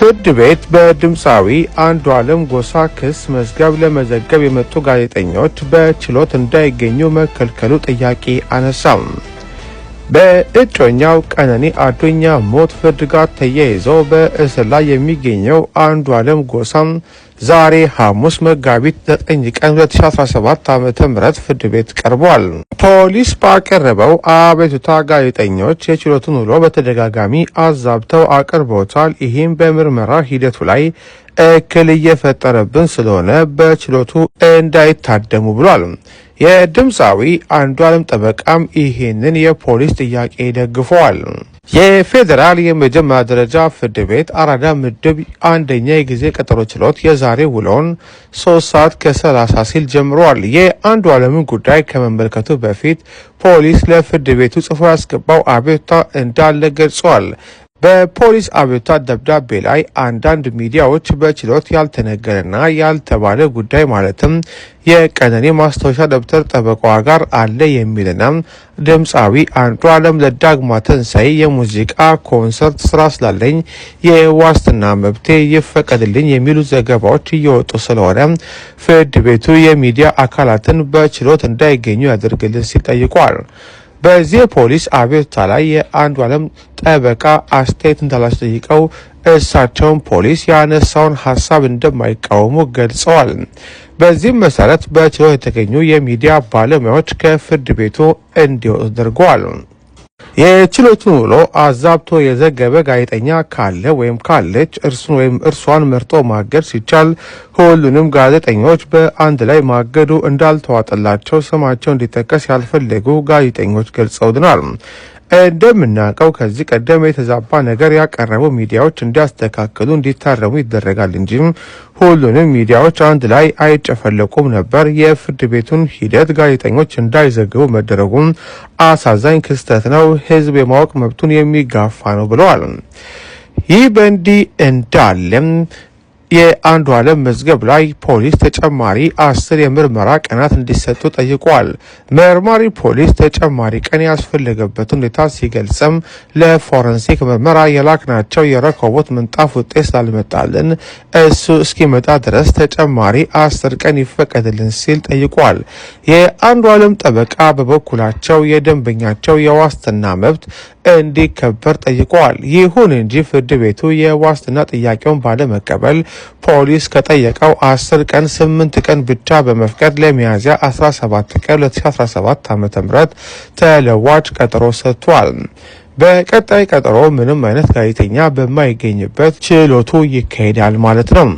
ፍርድ ቤት በድምፃዊ አንዱዓለም ጎሳ ክስ መዝገብ ለመዘገብ የመጡ ጋዜጠኞች በችሎት እንዳይገኙ መከልከሉ ጥያቄ አነሳም። በእጮኛው ቀነኒ አዱኛ ሞት ፍርድ ጋር ተያይዞ በእስር ላይ የሚገኘው አንዱዓለም ጎሳም ዛሬ ሐሙስ መጋቢት 9 ቀን 2017 ዓ.ም ፍርድ ቤት ቀርቧል። ፖሊስ ባቀረበው አቤቱታ ጋዜጠኞች የችሎቱን ውሎ በተደጋጋሚ አዛብተው አቅርበውታል። ይህም በምርመራ ሂደቱ ላይ እክል እየፈጠረብን ስለሆነ በችሎቱ እንዳይታደሙ ብሏል። የድምፃዊ አንዱዓለም ጠበቃም ይህንን የፖሊስ ጥያቄ ደግፈዋል። የፌዴራል የመጀመሪያ ደረጃ ፍርድ ቤት አራዳ ምድብ አንደኛ የጊዜ ቀጠሮ ችሎት የዛሬ ውሎውን 3:30 ሲል ጀምሯል። የአንዱዓለምን ጉዳይ ከመመልከቱ በፊት ፖሊስ ለፍርድ ቤቱ ጽፎ ያስገባው አቤቱታ እንዳለ ገልጿል። በፖሊስ አቤቱታ ደብዳቤ ላይ አንዳንድ ሚዲያዎች በችሎት ያልተነገረና ያልተባለ ጉዳይ ማለትም የቀነኒ ማስታወሻ ደብተር ጠበቃዋ ጋር አለ የሚልና ድምፃዊ አንዱዓለም ለዳግማ ትንሣኤ የሙዚቃ ኮንሰርት ስራ ስላለኝ የዋስትና መብቴ ይፈቀድልኝ የሚሉ ዘገባዎች እየወጡ ስለሆነ ፍርድ ቤቱ የሚዲያ አካላትን በችሎት እንዳይገኙ ያደርግልን ሲል ጠይቋል። በዚህ ፖሊስ አቤቱታ ላይ የአንዱዓለም ጠበቃ አስተያየት እንዳላስጠይቀው እሳቸውን ፖሊስ ያነሳውን ሀሳብ እንደማይቃወሙ ገልጸዋል። በዚህም መሰረት በችሎት የተገኙ የሚዲያ ባለሙያዎች ከፍርድ ቤቱ እንዲወጡ ተደርገዋል። የችሎቱን ውሎ አዛብቶ የዘገበ ጋዜጠኛ ካለ ወይም ካለች እርሱን ወይም እርሷን መርጦ ማገድ ሲቻል ሁሉንም ጋዜጠኞች በአንድ ላይ ማገዱ እንዳልተዋጠላቸው ስማቸው እንዲጠቀስ ያልፈለጉ ጋዜጠኞች ገልጸውልናል። እንደምናውቀው ከዚህ ቀደም የተዛባ ነገር ያቀረቡ ሚዲያዎች እንዲያስተካክሉ እንዲታረሙ ይደረጋል እንጂ ሁሉንም ሚዲያዎች አንድ ላይ አይጨፈለቁም ነበር። የፍርድ ቤቱን ሂደት ጋዜጠኞች እንዳይዘግቡ መደረጉም አሳዛኝ ክስተት ነው፣ ሕዝብ የማወቅ መብቱን የሚጋፋ ነው ብለዋል። ይህ በእንዲህ እንዳለም የአንዱዓለም መዝገብ ላይ ፖሊስ ተጨማሪ 10 የምርመራ ቀናት እንዲሰጡ ጠይቋል። መርማሪ ፖሊስ ተጨማሪ ቀን ያስፈለገበት ሁኔታ ሲገልጽም ለፎረንሲክ ምርመራ የላክናቸው የረኮቦት ምንጣፍ ውጤት ስላልመጣልን እሱ እስኪመጣ ድረስ ተጨማሪ 10 ቀን ይፈቀድልን ሲል ጠይቋል። የአንዱዓለም ጠበቃ በበኩላቸው የደንበኛቸው የዋስትና መብት እንዲከበር ጠይቀዋል። ይሁን እንጂ ፍርድ ቤቱ የዋስትና ጥያቄውን ባለመቀበል ፖሊስ ከጠየቀው 10 ቀን 8 ቀን ብቻ በመፍቀድ ለሚያዝያ 17 ቀን 2017 ዓ.ም ተለዋጭ ቀጠሮ ሰጥቷል። በቀጣይ ቀጠሮ ምንም አይነት ጋዜጠኛ በማይገኝበት ችሎቱ ይካሄዳል ማለት ነው።